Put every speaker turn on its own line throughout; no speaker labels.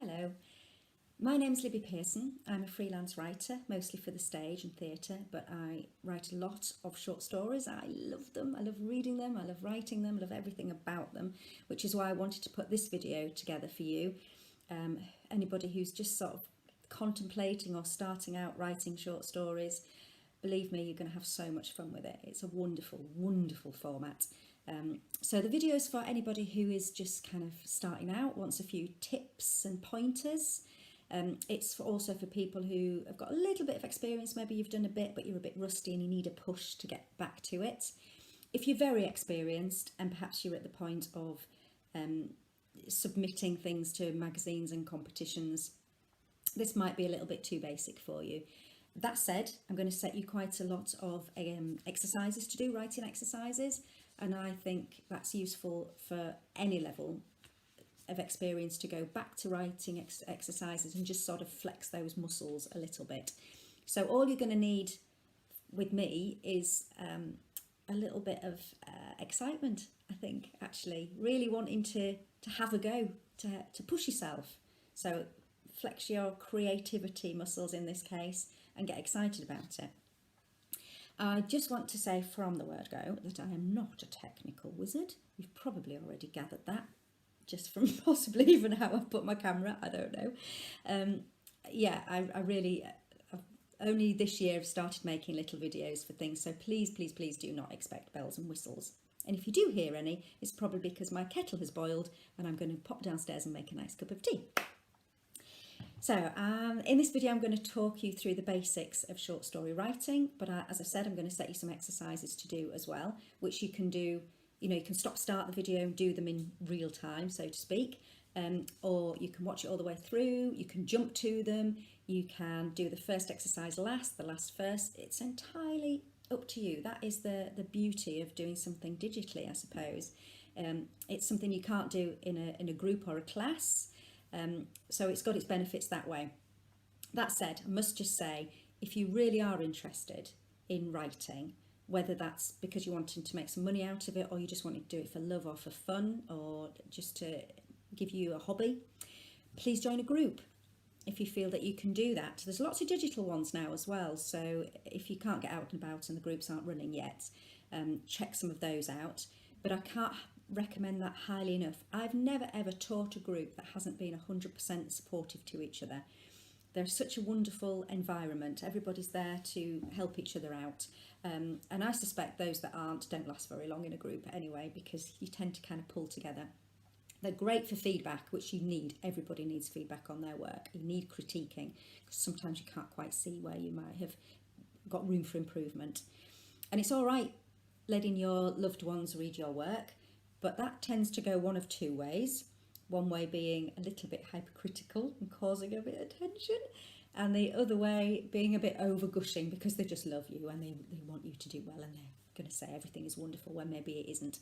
Hello, my name's Libby Pearson. I'm a freelance writer, mostly for the stage and theatre, but I write a lot of short stories. I love them, I love reading them, I love writing them, I love everything about them, which is why I wanted to put this video together for you. Anybody who's just sort of contemplating or starting out writing short stories, believe me, you're going to have so much fun with it. It's a wonderful, wonderful format. So the video is for anybody who is just kind of starting out, wants a few tips and pointers. It's also for people who have got a little bit of experience. Maybe you've done a bit, but you're a bit rusty and you need a push to get back to it. If you're very experienced and perhaps you're at the point of submitting things to magazines and competitions, this might be a little bit too basic for you. That said, I'm going to set you quite a lot of exercises to do, writing exercises, and I think that's useful for any level of experience to go back to writing exercises and just sort of flex those muscles a little bit. So all you're going to need with me is a little bit of excitement, I think, actually. Really wanting to have a go, to push yourself. So flex your creativity muscles in this case and get excited about it. I just want to say from the word go that I am not a technical wizard. You've probably already gathered that, just from possibly even how I've put my camera, I don't know. I've only this year have started making little videos for things, so please do not expect bells and whistles. And if you do hear any, it's probably because my kettle has boiled and I'm going to pop downstairs and make a nice cup of tea. So in this video I'm going to talk you through the basics of short story writing, but as I said, I'm going to set you some exercises to do as well, which you can do. You can start the video and do them in real time, so to speak, or you can watch it all the way through, you can jump to them, you can do the first exercise last, the last first. It's entirely up to you. That is the beauty of doing something digitally, I suppose. It's something you can't do in a group or a class, so it's got its benefits that way. That said, I must just say, if you really are interested in writing, whether that's because you're wanting to make some money out of it, or you just want to do it for love or for fun, or just to give you a hobby, please join a group if you feel that you can do that. There's lots of digital ones now as well, so if you can't get out and about and the groups aren't running yet, check some of those out. But I can't recommend that highly enough. I've never ever taught a group that hasn't been 100% supportive to each other. There's such a wonderful environment. Everybody's there to help each other out. And I suspect those that aren't don't last very long in a group anyway, because you tend to kind of pull together. They're great for feedback, which you need. Everybody needs feedback on their work. You need critiquing, because sometimes you can't quite see where you might have got room for improvement. And it's all right letting your loved ones read your work, but that tends to go one of two ways. One way being a little bit hypercritical and causing a bit of tension, and the other way being a bit over gushing because they just love you and they want you to do well, and they're going to say everything is wonderful when maybe it isn't.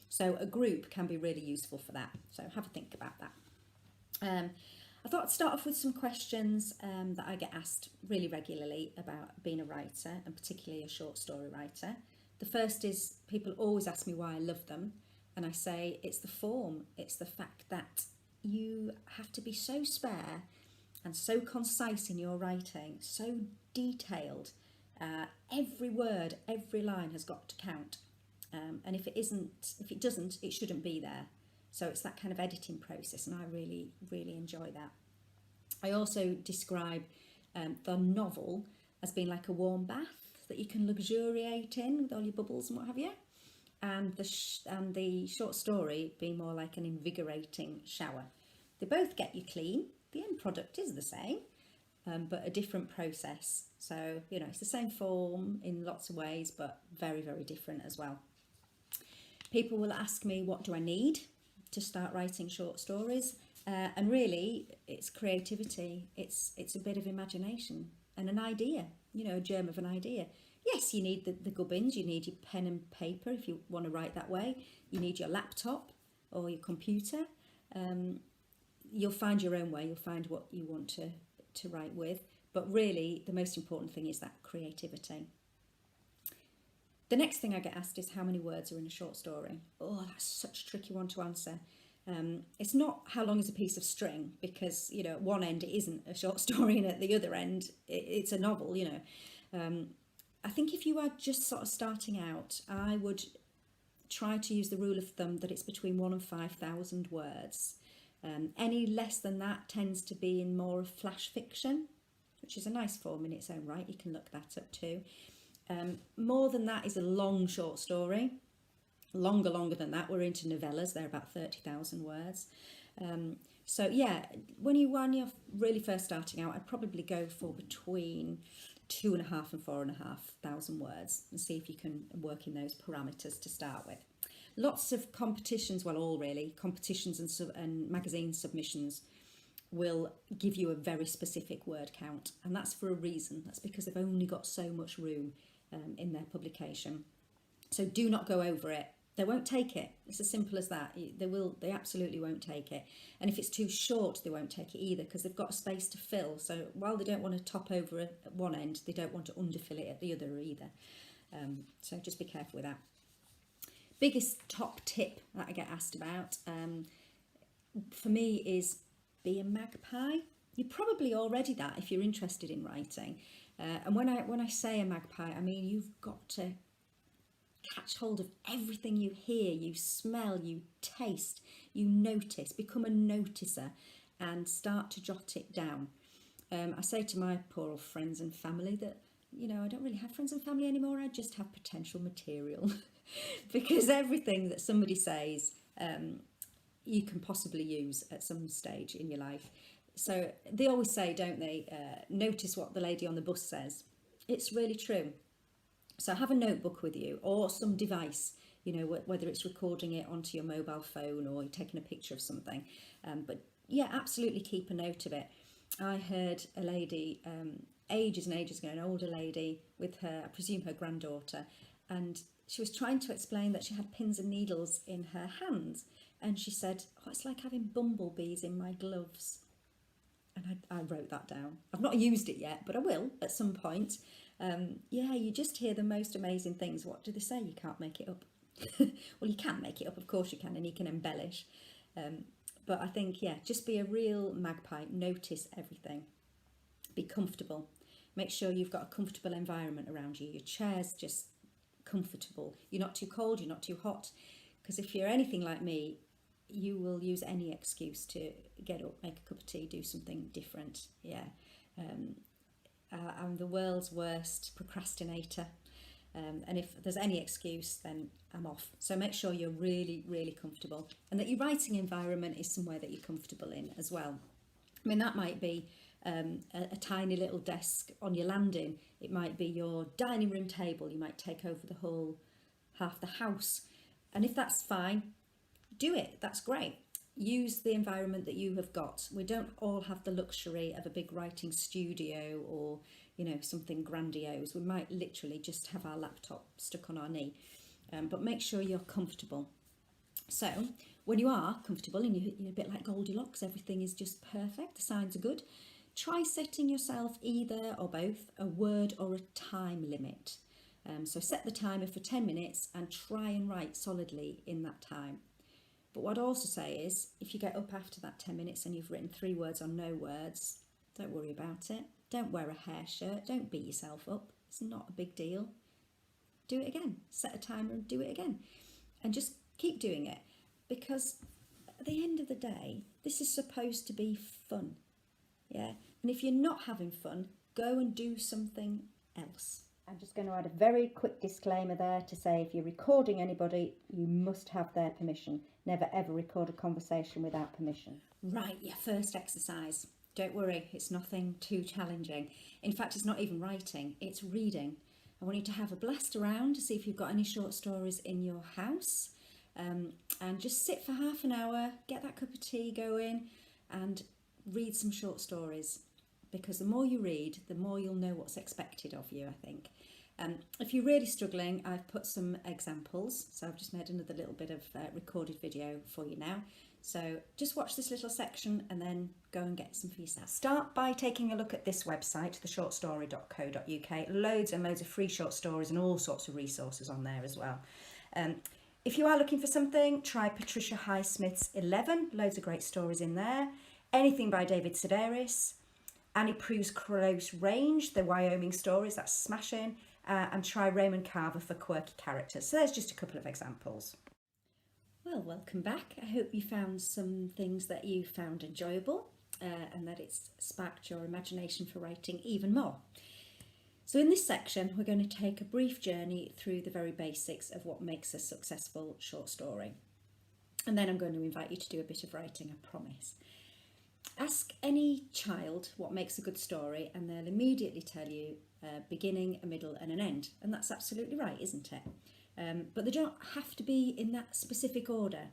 So a group can be really useful for that, so have a think about that. I thought I'd start off with some questions that I get asked really regularly about being a writer, and particularly a short story writer. The first is, people always ask me why I love them. And I say it's the form, it's the fact that you have to be so spare and so concise in your writing, so detailed. Every word, every line has got to count. And if it doesn't, it shouldn't be there. So it's that kind of editing process, and I really, really enjoy that. I also describe the novel as being like a warm bath that you can luxuriate in with all your bubbles and what have you. And the short story being more like an invigorating shower. They both get you clean. The end product is the same, but a different process. So, it's the same form in lots of ways, but very, very different as well. People will ask me, what do I need to start writing short stories? And really, it's creativity. It's a bit of imagination and an idea, a germ of an idea. Yes, you need the gubbins, you need your pen and paper if you want to write that way. You need your laptop or your computer. You'll find your own way, you'll find what you want to write with. But really, the most important thing is that creativity. The next thing I get asked is how many words are in a short story. Oh, that's such a tricky one to answer. It's not how long is a piece of string, because, you know, at one end it isn't a short story and at the other end it's a novel, you know. I think if you are just sort of starting out, I would try to use the rule of thumb that it's between 1 and 5,000 words. Any less than that tends to be in more of flash fiction, which is a nice form in its own right. You can look that up too. More than that is a long short story. Longer than that, we're into novellas. They're about 30,000 words. So yeah, when you're really first starting out, I'd probably go for between 2,500 and 4,500 words and see if you can work in those parameters to start with. Lots of competitions, well, all really, competitions and magazine submissions will give you a very specific word count, and that's for a reason. That's because they've only got so much room in their publication. So do not go over it. They won't take it. It's as simple as that. They absolutely won't take it. And if it's too short, they won't take it either, because they've got a space to fill. So while they don't want to top over at one end, they don't want to underfill it at the other either. So just be careful with that. Biggest top tip that I get asked about for me is be a magpie. You're probably already that if you're interested in writing. And when I say a magpie, I mean you've got to catch hold of everything you hear, you smell, you taste, you notice. Become a noticer and start to jot it down. I say to my poor old friends and family that, you know, I don't really have friends and family anymore. I just have potential material because everything that somebody says you can possibly use at some stage in your life. So they always say, don't they, notice what the lady on the bus says. It's really true. So have a notebook with you or some device, you know, whether it's recording it onto your mobile phone or you're taking a picture of something. But yeah, absolutely keep a note of it. I heard a lady ages and ages ago, an older lady with her, I presume her granddaughter, and she was trying to explain that she had pins and needles in her hands. And she said, oh, it's like having bumblebees in my gloves. And I wrote that down. I've not used it yet, but I will at some point. Yeah, you just hear the most amazing things. What do they say? You can't make it up. Well, you can make it up, of course you can, and you can embellish. But I think, yeah, just be a real magpie. Notice everything. Be comfortable. Make sure you've got a comfortable environment around you. Your chair's just comfortable. You're not too cold, you're not too hot. Because if you're anything like me, you will use any excuse to get up, make a cup of tea, do something different. Yeah. I'm the world's worst procrastinator. And if there's any excuse, then I'm off. So make sure you're really, really comfortable and that your writing environment is somewhere that you're comfortable in as well. I mean, that might be a tiny little desk on your landing. It might be your dining room table. You might take over the whole half the house. And if that's fine, do it. That's great. Use the environment that you have got. We don't all have the luxury of a big writing studio or, you know, something grandiose. We might literally just have our laptop stuck on our knee. But make sure you're comfortable. So when you are comfortable and you're a bit like Goldilocks, everything is just perfect, the signs are good, try setting yourself either or both a word or a time limit. So set the timer for 10 minutes and try and write solidly in that time. But what I'd also say is, if you get up after that 10 minutes and you've written 3 words or no words, don't worry about it. Don't wear a hair shirt. Don't beat yourself up. It's not a big deal. Do it again. Set a timer and do it again. And just keep doing it. Because at the end of the day, this is supposed to be fun. Yeah? And if you're not having fun, go and do something else. I'm just going to add a very quick disclaimer there to say if you're recording anybody, you must have their permission. Never ever record a conversation without permission. Right, your first exercise. Don't worry, it's nothing too challenging. In fact, it's not even writing, it's reading. I want you to have a blast around to see if you've got any short stories in your house. And just sit for half an hour, get that cup of tea going and read some short stories. Because the more you read, the more you'll know what's expected of you, I think. If you're really struggling, I've put some examples. So I've just made another little bit of recorded video for you now. So just watch this little section and then go and get some for yourself. Start by taking a look at this website, theshortstory.co.uk. Loads and loads of free short stories and all sorts of resources on there as well. If you are looking for something, try Patricia Highsmith's 11. Loads of great stories in there. Anything by David Sedaris. Annie Prue's Close Range, the Wyoming stories, that's smashing. And try Raymond Carver for quirky characters. So there's just a couple of examples. Well, welcome back. I hope you found some things that you found enjoyable and that it's sparked your imagination for writing even more. So in this section, we're going to take a brief journey through the very basics of what makes a successful short story. And then I'm going to invite you to do a bit of writing, I promise. Ask any child what makes a good story and they'll immediately tell you a beginning, a middle and an end. And that's absolutely right, isn't it? But they don't have to be in that specific order.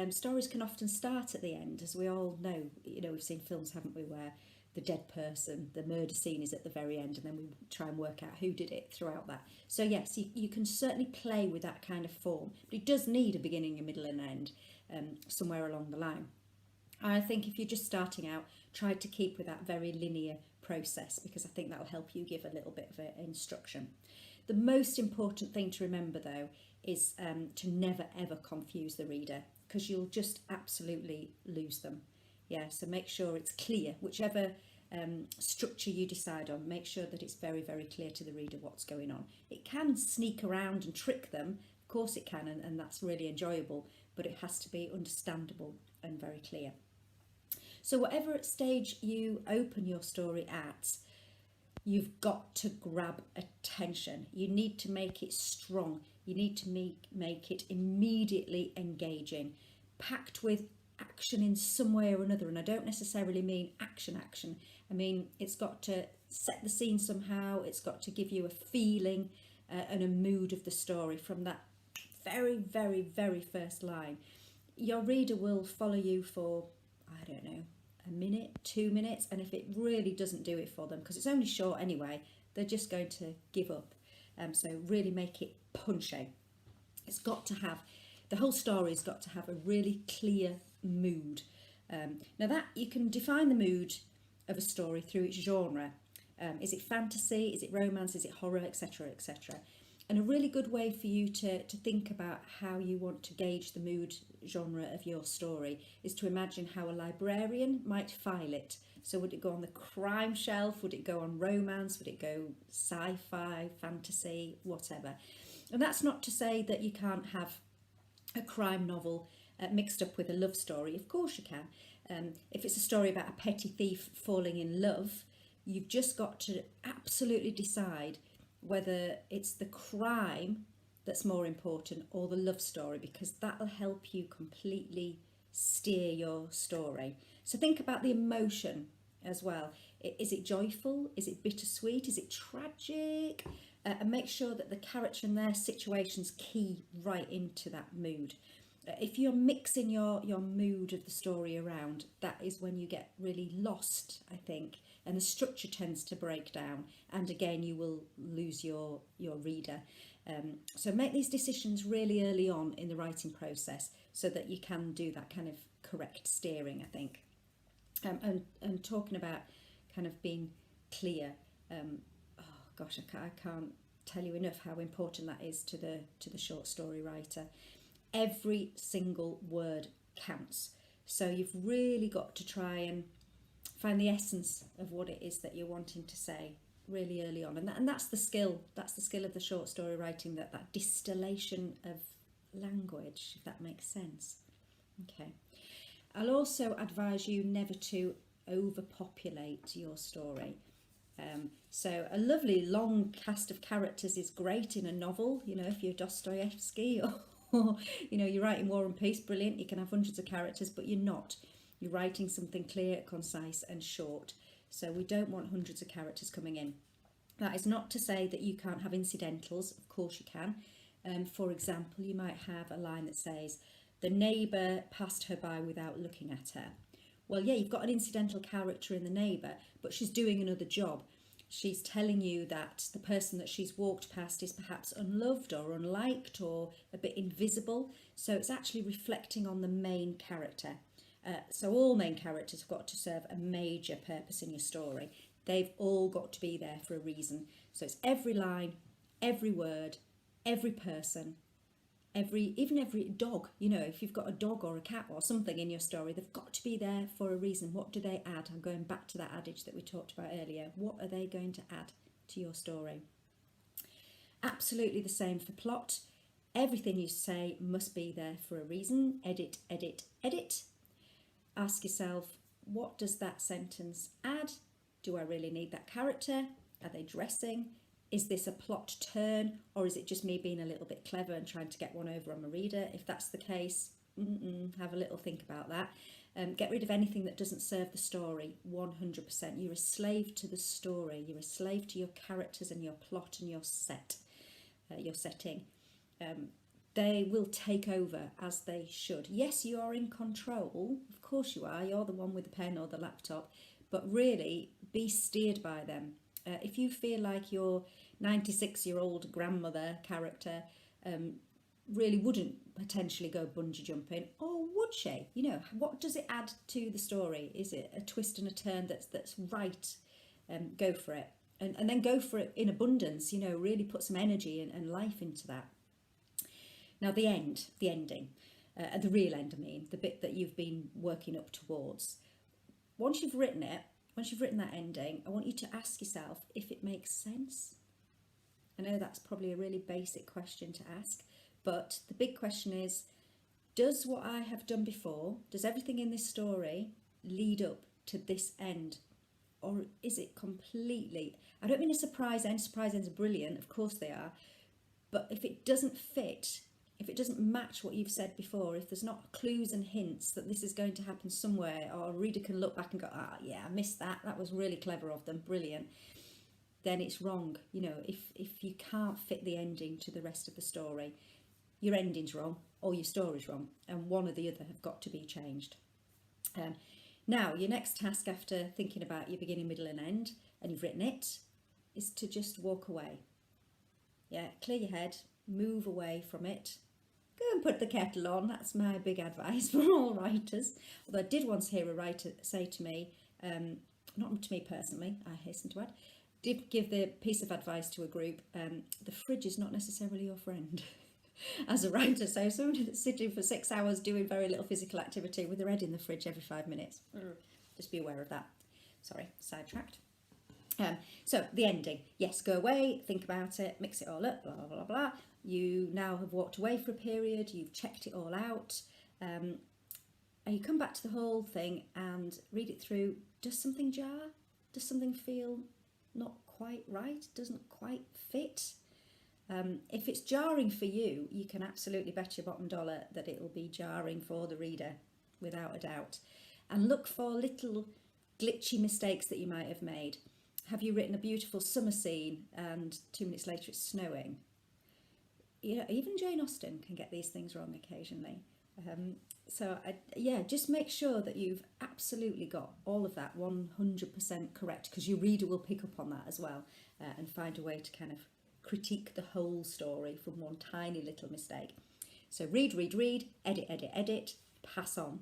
Stories can often start at the end, as we all know. You know, we've seen films, haven't we, where the dead person, the murder scene is at the very end, and then we try and work out who did it throughout that. So yes, you can certainly play with that kind of form, but it does need a beginning, a middle and an end somewhere along the line. I think if you're just starting out, try to keep with that very linear process, because I think that will help you give a little bit of instruction. The most important thing to remember though is to never ever confuse the reader, because you'll just absolutely lose them. Yeah, so make sure it's clear, whichever structure you decide on, make sure that it's very, very clear to the reader what's going on. It can sneak around and trick them, of course it can, and that's really enjoyable, but it has to be understandable and very clear. So whatever stage you open your story at, you've got to grab attention. You need to make it strong. You need to make it immediately engaging, packed with action in some way or another. And I don't necessarily mean action. I mean, it's got to set the scene somehow. It's got to give you a feeling and a mood of the story from that very, very, very first line. Your reader will follow you for, I don't know, a minute, 2 minutes, and if it really doesn't do it for them, because it's only short anyway, they're just going to give up. So really make it punchy. It's got to have, the whole story's got to have a really clear mood. Now that you can define the mood of a story through its genre. Is it fantasy, is it romance, is it horror, etc., etc. And a really good way for you to think about how you want to gauge the mood genre of your story is to imagine how a librarian might file it. So would it go on the crime shelf? Would it go on romance? Would it go sci-fi, fantasy, whatever? And that's not to say that you can't have a crime novel mixed up with a love story. Of course you can. If it's a story about a petty thief falling in love, you've just got to absolutely decide whether it's the crime that's more important or the love story, because that'll help you completely steer your story. So think about the emotion as well. Is it joyful? Is it bittersweet? Is it tragic? And make sure that the character and their situations key right into that mood. If you're mixing your mood of the story around, that is when you get really lost, I think, and the structure tends to break down, and again you will lose your reader. So make these decisions really early on in the writing process so that you can do that kind of correct steering, I think. And talking about kind of being clear, oh gosh, I can't tell you enough how important that is to the short story writer. Every single word counts. So you've really got to try and find the essence of what it is that you're wanting to say really early on, and that's the skill. That's the skill of the short story writing, that distillation of language, if that makes sense. Okay. I'll also advise you never to overpopulate your story. So a lovely long cast of characters is great in a novel. You know, if you're Dostoevsky or you know, you're writing War and Peace, brilliant. You can have hundreds of characters, but you're not. You're writing something clear, concise and short. So we don't want hundreds of characters coming in. That is not to say that you can't have incidentals. Of course you can. For example, you might have a line that says, the neighbour passed her by without looking at her. Well, yeah, you've got an incidental character in the neighbour, but she's doing another job. She's telling you that the person that she's walked past is perhaps unloved or unliked or a bit invisible. So it's actually reflecting on the main character. So all main characters have got to serve a major purpose in your story. They've all got to be there for a reason. So it's every line, every word, every person, Even every dog, you know, if you've got a dog or a cat or something in your story, they've got to be there for a reason. What do they add? I'm going back to that adage that we talked about earlier. What are they going to add to your story? Absolutely the same for plot. Everything you say must be there for a reason. Edit, edit, edit. Ask yourself, what does that sentence add? Do I really need that character? Are they dressing? Is this a plot turn, or is it just me being a little bit clever and trying to get one over on my reader? If that's the case, have a little think about that. Get rid of anything that doesn't serve the story, 100%. You're a slave to the story. You're a slave to your characters and your plot and your setting. They will take over, as they should. Yes, you are in control. Of course you are. You're the one with the pen or the laptop. But really, be steered by them. If you feel like your 96-year-old grandmother character really wouldn't potentially go bungee jumping, or would she? You know, what does it add to the story? Is it a twist and a turn that's right? Go for it. And then go for it in abundance, you know, really put some energy and life into that. Now the ending, the real end, I mean, the bit that you've been working up towards. Once you've written that ending, I want you to ask yourself if it makes sense. I know that's probably a really basic question to ask, but the big question is, does what I have done before, does everything in this story lead up to this end? Or is it completely, I don't mean a surprise ends are brilliant, of course they are, but if it doesn't fit, if it doesn't match what you've said before, if there's not clues and hints that this is going to happen somewhere, or a reader can look back and go, yeah, I missed that was really clever of them, brilliant, then it's wrong. You know, if you can't fit the ending to the rest of the story, your ending's wrong or your story's wrong, and one or the other have got to be changed. Now, your next task after thinking about your beginning, middle and end, and you've written it, is to just walk away. Yeah, clear your head, move away from it. Go and put the kettle on. That's my big advice for all writers. Although I did once hear a writer say to me, not to me personally, I hasten to add, did give the piece of advice to a group, the fridge is not necessarily your friend. As a writer, so somebody that's sitting for 6 hours doing very little physical activity with their head in the fridge every 5 minutes. Just be aware of that. Sorry, sidetracked. So the ending, yes, go away, think about it, mix it all up, blah, blah, blah, blah. You now have walked away for a period, you've checked it all out, and you come back to the whole thing and read it through. Does something jar? Does something feel not quite right? Doesn't quite fit? If it's jarring for you, you can absolutely bet your bottom dollar that it will be jarring for the reader, without a doubt. And look for little glitchy mistakes that you might have made. Have you written a beautiful summer scene and 2 minutes later it's snowing? You know, even Jane Austen can get these things wrong occasionally. Just make sure that you've absolutely got all of that 100% correct, because your reader will pick up on that as well, and find a way to kind of critique the whole story from one tiny little mistake. So read, edit, edit, edit, pass on.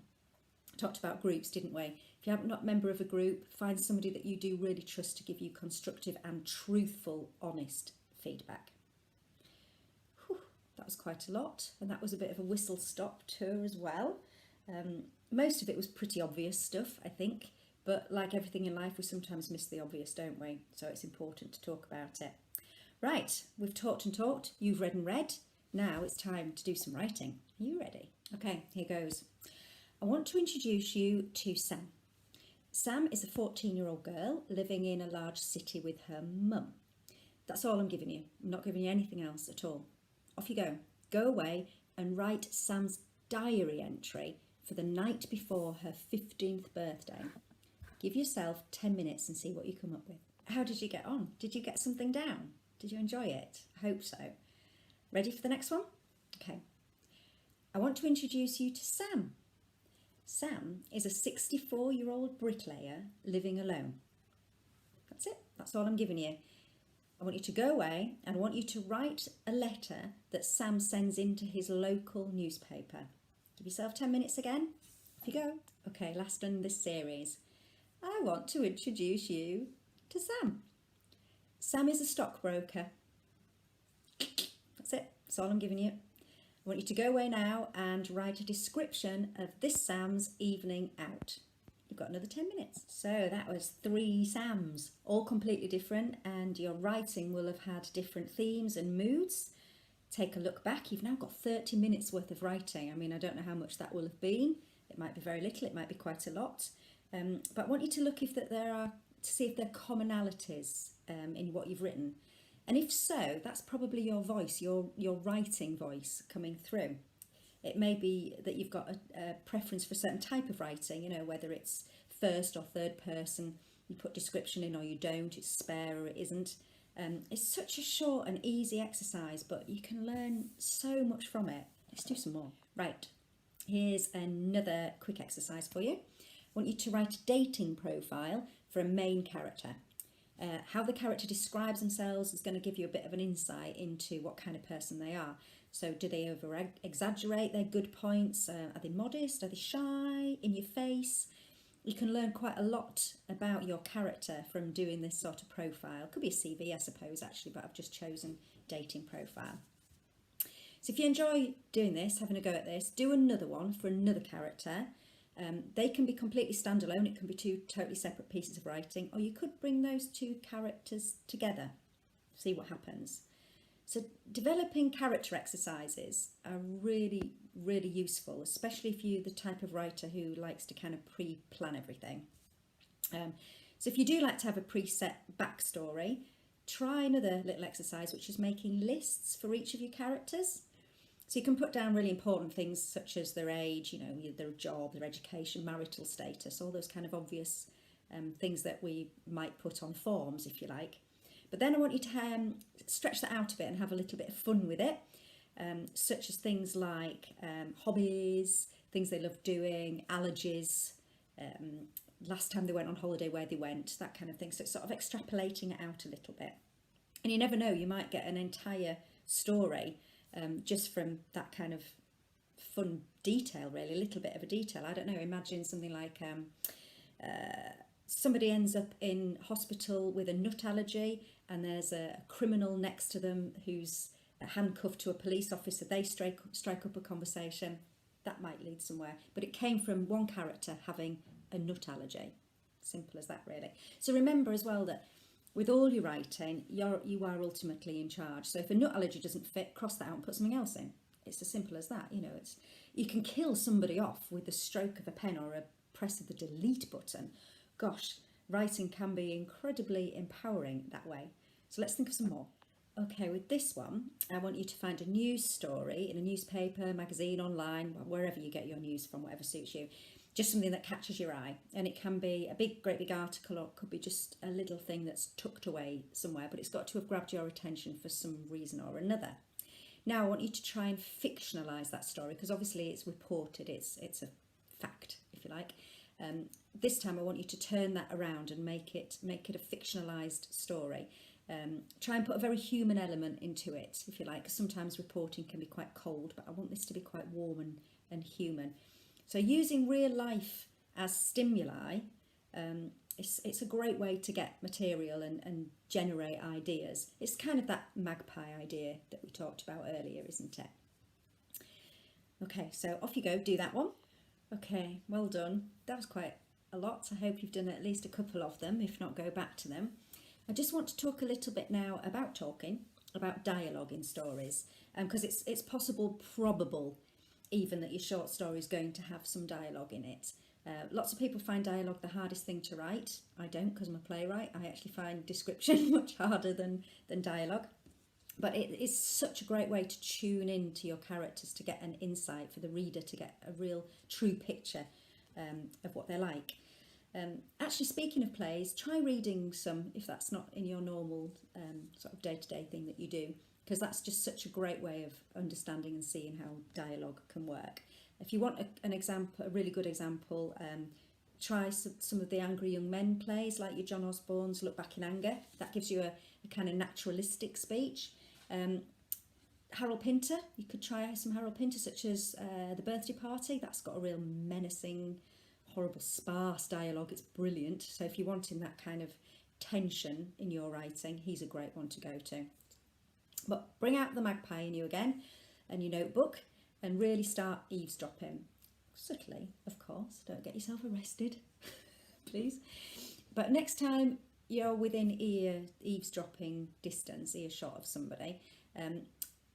Talked about groups, didn't we? If you're not a member of a group, find somebody that you do really trust to give you constructive and truthful, honest feedback. That was quite a lot, and that was a bit of a whistle-stop tour as well. Most of it was pretty obvious stuff, I think, but like everything in life, we sometimes miss the obvious, don't we? So it's important to talk about it. Right, we've talked and talked, you've read and read. Now it's time to do some writing. Are you ready? Okay, here goes. I want to introduce you to Sam. Sam is a 14-year-old girl living in a large city with her mum. That's all I'm giving you. I'm not giving you anything else at all. Off you go. Go away and write Sam's diary entry for the night before her 15th birthday. Give yourself 10 minutes and see what you come up with. How did you get on? Did you get something down? Did you enjoy it? I hope so. Ready for the next one? Okay. I want to introduce you to Sam. Sam is a 64-year-old bricklayer living alone. That's it. That's all I'm giving you. I want you to go away and I want you to write a letter that Sam sends into his local newspaper. Give yourself 10 minutes again. Off you go. Okay, last in this series. I want to introduce you to Sam. Sam is a stockbroker. That's it. That's all I'm giving you. I want you to go away now and write a description of this Sam's evening out. You've got another 10 minutes. So that was 3 Sams, all completely different, and your writing will have had different themes and moods. Take a look back. You've now got 30 minutes worth of writing. I mean, I don't know how much that will have been. It might be very little, it might be quite a lot. But I want you to look to see if there are commonalities in what you've written. And if so, that's probably your voice, your writing voice coming through. It may be that you've got a preference for a certain type of writing, you know, whether it's first or third person, you put description in or you don't, it's spare or it isn't. It's such a short and easy exercise, but you can learn so much from it. Let's do some more. Right, here's another quick exercise for you. I want you to write a dating profile for a main character. How the character describes themselves is going to give you a bit of an insight into what kind of person they are. So do they over-exaggerate their good points? Are they modest? Are they shy? In your face? You can learn quite a lot about your character from doing this sort of profile. It could be a CV, I suppose, actually, but I've just chosen dating profile. So if you enjoy doing this, having a go at this, do another one for another character. They can be completely standalone. It can be 2 totally separate pieces of writing, or you could bring those 2 characters together, see what happens. So developing character exercises are really, really useful, especially if you're the type of writer who likes to kind of pre-plan everything. So if you do like to have a preset backstory, try another little exercise, which is making lists for each of your characters. So you can put down really important things such as their age, you know, their job, their education, marital status, all those kind of obvious things that we might put on forms, if you like. But then I want you to stretch that out a bit and have a little bit of fun with it, such as things like hobbies, things they love doing, allergies, last time they went on holiday, where they went, that kind of thing. So it's sort of extrapolating it out a little bit. And you never know, you might get an entire story just from that kind of fun detail, really, a little bit of a detail. I don't know, imagine something like somebody ends up in hospital with a nut allergy, and there's a criminal next to them who's handcuffed to a police officer. They strike up a conversation. That might lead somewhere. But it came from one character having a nut allergy. Simple as that, really. So remember as well that with all your writing, you are ultimately in charge. So if a nut allergy doesn't fit, cross that out and put something else in. It's as simple as that. You know, you can kill somebody off with the stroke of a pen or a press of the delete button. Gosh, writing can be incredibly empowering that way. So let's think of some more. Okay, with this one, I want you to find a news story in a newspaper, magazine, online, wherever you get your news from, whatever suits you. Just something that catches your eye. And it can be a great big article, or it could be just a little thing that's tucked away somewhere, but it's got to have grabbed your attention for some reason or another. Now I want you to try and fictionalise that story, because obviously it's reported, it's a fact, if you like. This time I want you to turn that around and make it a fictionalised story. Try and put a very human element into it, if you like, because sometimes reporting can be quite cold, but I want this to be quite warm and human. So using real life as stimuli, it's a great way to get material and generate ideas. It's kind of that magpie idea that we talked about earlier, isn't it? Okay, so off you go, do that one. Okay, well done. That was quite a lot. I hope you've done at least a couple of them, if not go back to them. I just want to talk a little bit now about dialogue in stories, because it's possible, probable even, that your short story is going to have some dialogue in it. Lots of people find dialogue the hardest thing to write. I don't, because I'm a playwright. I actually find description much harder than dialogue. But it is such a great way to tune in to your characters, to get an insight, for the reader to get a real true picture of what they're like. Actually, speaking of plays, try reading some if that's not in your normal sort of day-to-day thing that you do, because that's just such a great way of understanding and seeing how dialogue can work. If you want an example, a really good example, try some of the Angry Young Men plays, like your John Osborne's Look Back in Anger. That gives you a kind of naturalistic speech. Harold Pinter, you could try some Harold Pinter, such as The Birthday Party. That's got a real menacing, horrible, sparse dialogue. It's brilliant. So if you're wanting that kind of tension in your writing, he's a great one to go to. But bring out the magpie in you again and your notebook, and really start eavesdropping. Subtly, of course, don't get yourself arrested, please. But next time you're within eavesdropping distance, earshot of somebody, and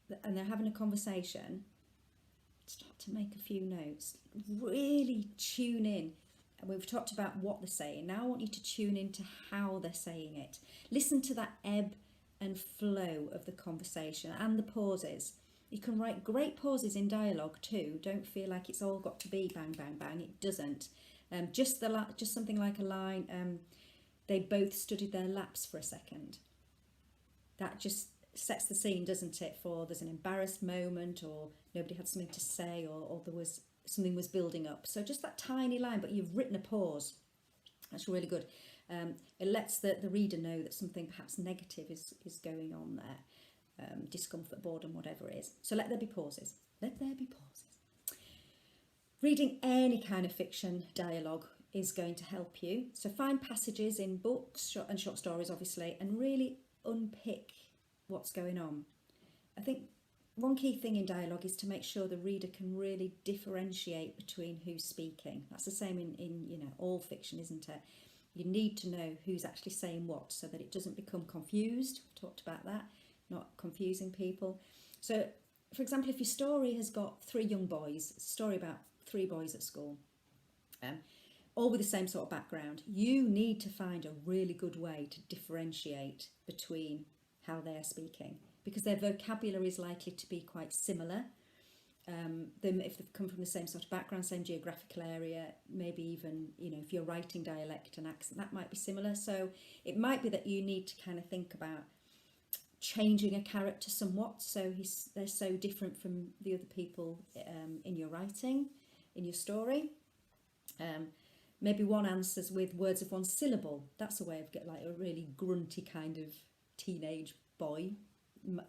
they're having a conversation, start to make a few notes. Really tune in. And we've talked about what they're saying. Now I want you to tune into how they're saying it. Listen to that ebb and flow of the conversation and the pauses. You can write great pauses in dialogue too. Don't feel like it's all got to be bang, bang, bang. It doesn't. Just something like a line, they both studied their laps for a second. That just sets the scene, doesn't it, for there's an embarrassed moment, or nobody had something to say, or there was something was building up. So just that tiny line, but you've written a pause. That's really good. It lets the reader know that something perhaps negative is going on there. Discomfort, boredom, whatever it is. So let there be pauses. Let there be pauses. Reading any kind of fiction dialogue is going to help you. So find passages in books and short stories, obviously, and really unpick what's going on. I think one key thing in dialogue is to make sure the reader can really differentiate between who's speaking. That's the same in all fiction, isn't it? You need to know who's actually saying what so that it doesn't become confused. We've talked about that, not confusing people. So, for example, if your story has got 3 young boys, a story about 3 boys at school, all with the same sort of background, you need to find a really good way to differentiate between how they're speaking, because their vocabulary is likely to be quite similar. If they've come from the same sort of background, same geographical area, maybe even, if you're writing dialect and accent, that might be similar. So it might be that you need to kind of think about changing a character somewhat, so they're so different from the other people in your writing, in your story. Maybe one answers with words of one syllable. That's a way of getting like a really grunty kind of teenage boy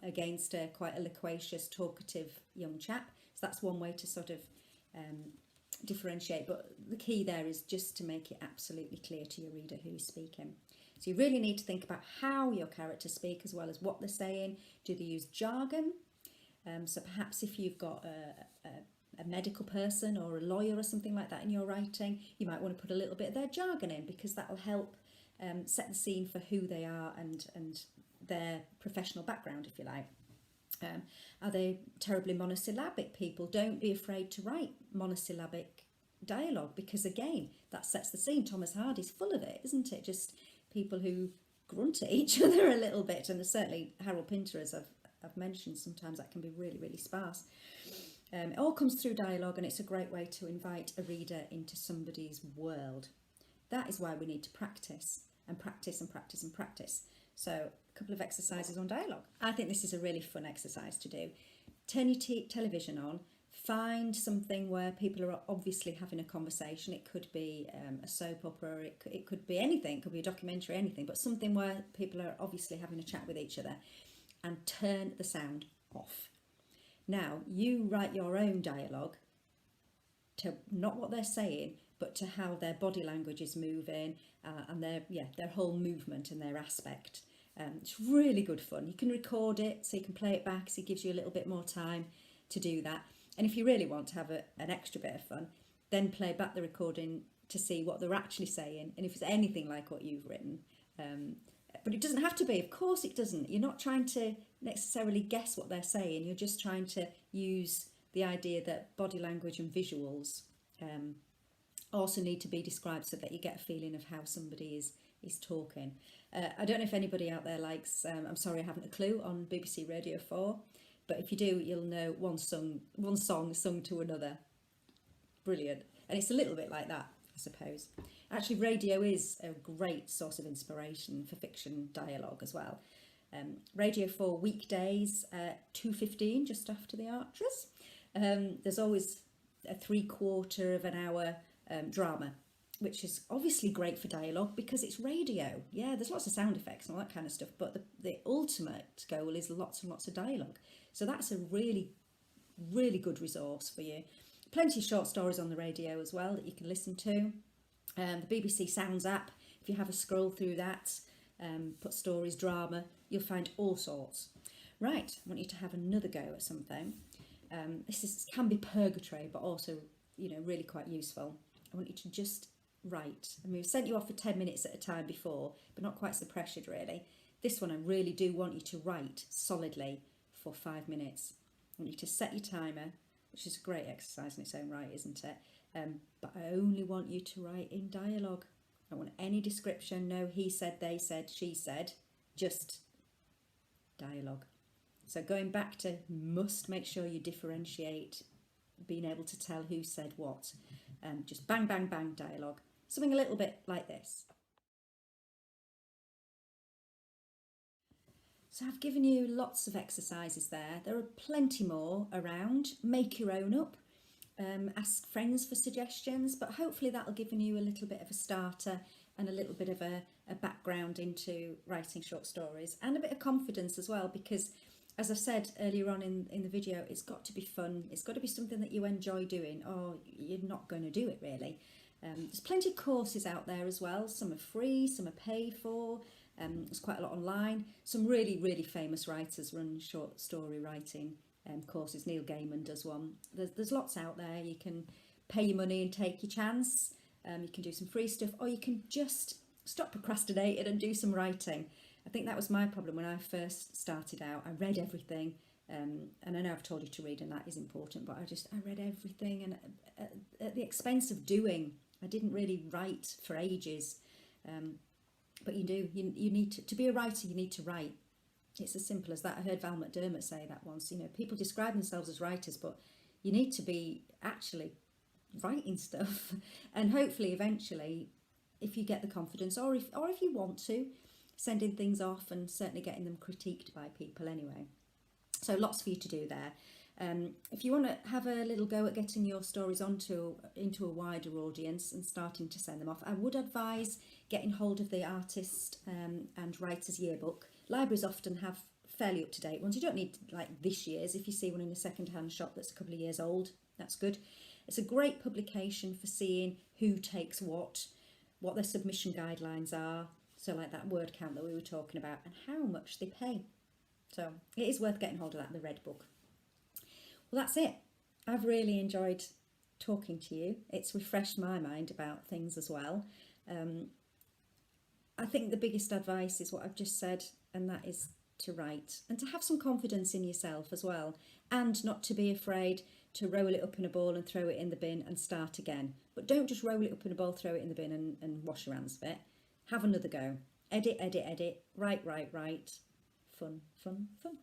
against quite a loquacious, talkative young chap. So that's one way to sort of differentiate. But the key there is just to make it absolutely clear to your reader who's speaking. So you really need to think about how your characters speak as well as what they're saying. Do they use jargon? So perhaps if you've got a medical person or a lawyer or something like that in your writing, you might want to put a little bit of their jargon in, because that will help set the scene for who they are and their professional background, if you like. Are they terribly monosyllabic people? Don't be afraid to write monosyllabic dialogue, because again, that sets the scene. Thomas Hardy's full of it, isn't it? Just people who grunt at each other a little bit, and certainly Harold Pinter, as I've mentioned, sometimes that can be really, really sparse. It all comes through dialogue, and it's a great way to invite a reader into somebody's world. That is why we need to practice and practice and practice and practice. So a couple of exercises on dialogue. I think this is a really fun exercise to do. Turn your television on. Find something where people are obviously having a conversation. It could be a soap opera, it could be anything, it could be a documentary, anything, but something where people are obviously having a chat with each other, and turn the sound off. Now, you write your own dialogue to not what they're saying, but to how their body language is moving and their whole movement and their aspect. It's really good fun. You can record it so you can play it back, so it gives you a little bit more time to do that. And if you really want to have an extra bit of fun, then play back the recording to see what they're actually saying and if it's anything like what you've written. But it doesn't have to be, of course it doesn't. You're not trying to necessarily guess what they're saying. You're just trying to use the idea that body language and visuals also need to be described so that you get a feeling of how somebody is talking. I don't know if anybody out there likes I'm Sorry I Haven't a Clue on BBC Radio 4, but if you do, you'll know one song sung to another. Brilliant. And it's a little bit like that, I suppose. Actually, radio is a great source of inspiration for fiction dialogue as well. Radio 4 weekdays, 2:15, just after the Archers. There's always a 3/4 of an hour drama, which is obviously great for dialogue because it's radio. Yeah, there's lots of sound effects and all that kind of stuff, but the ultimate goal is lots and lots of dialogue. So that's a really, really good resource for you. Plenty of short stories on the radio as well that you can listen to. The BBC Sounds app, if you have a scroll through that, put stories, drama, you'll find all sorts. Right, I want you to have another go at something. Can be purgatory, but also, you know, really quite useful. I want you to just write. I mean, we've sent you off for 10 minutes at a time before, but not quite so pressured really. This one, I really do want you to write solidly for 5 minutes. I want you to set your timer, which is a great exercise in its own right, isn't it? But I only want you to write in dialogue. I don't want any description, no he said, they said, she said, just dialogue. So going back to must make sure you differentiate, being able to tell who said what. Just bang, bang, bang dialogue. Something a little bit like this. So I've given you lots of exercises there. There are plenty more around. Make your own up. Ask friends for suggestions, but hopefully that'll give you a little bit of a starter and a little bit of a background into writing short stories, and a bit of confidence as well, because as I've said earlier on in the video, it's got to be fun. It's got to be something that you enjoy doing, or you're not going to do it really. There's plenty of courses out there as well. Some are free, some are paid for. There's quite a lot online. Some really, really famous writers run short story writing courses. Neil Gaiman does one. There's lots out there. You can pay your money and take your chance. You can do some free stuff, or you can just stop procrastinating and do some writing. I think that was my problem when I first started out. I read everything, and I know I've told you to read, and that is important, but I read everything, and at the expense of doing. I didn't really write for ages, but you do. You need to be a writer. You need to write. It's as simple as that. I heard Val McDermott say that once. You know, people describe themselves as writers, but you need to be actually writing stuff, and hopefully, eventually, if you get the confidence, or if you want to, sending things off and certainly getting them critiqued by people anyway. So lots for you to do there. If you want to have a little go at getting your stories into a wider audience and starting to send them off, I would advise getting hold of the artist and writer's yearbook. Libraries often have fairly up-to-date ones. You don't need like this year's. If you see one in a second-hand shop that's a couple of years old, that's good. It's a great publication for seeing who takes what their submission guidelines are, so like that word count that we were talking about, and how much they pay. So it is worth getting hold of that, the red book. Well, that's it. I've really enjoyed talking to you. It's refreshed my mind about things as well. I think the biggest advice is what I've just said, and that is to write and to have some confidence in yourself as well, and not to be afraid to roll it up in a ball and throw it in the bin and start again. But don't just roll it up in a ball, throw it in the bin and wash your hands of it. Have another go. Edit, edit, edit. Write, write, write. Fun, fun, fun.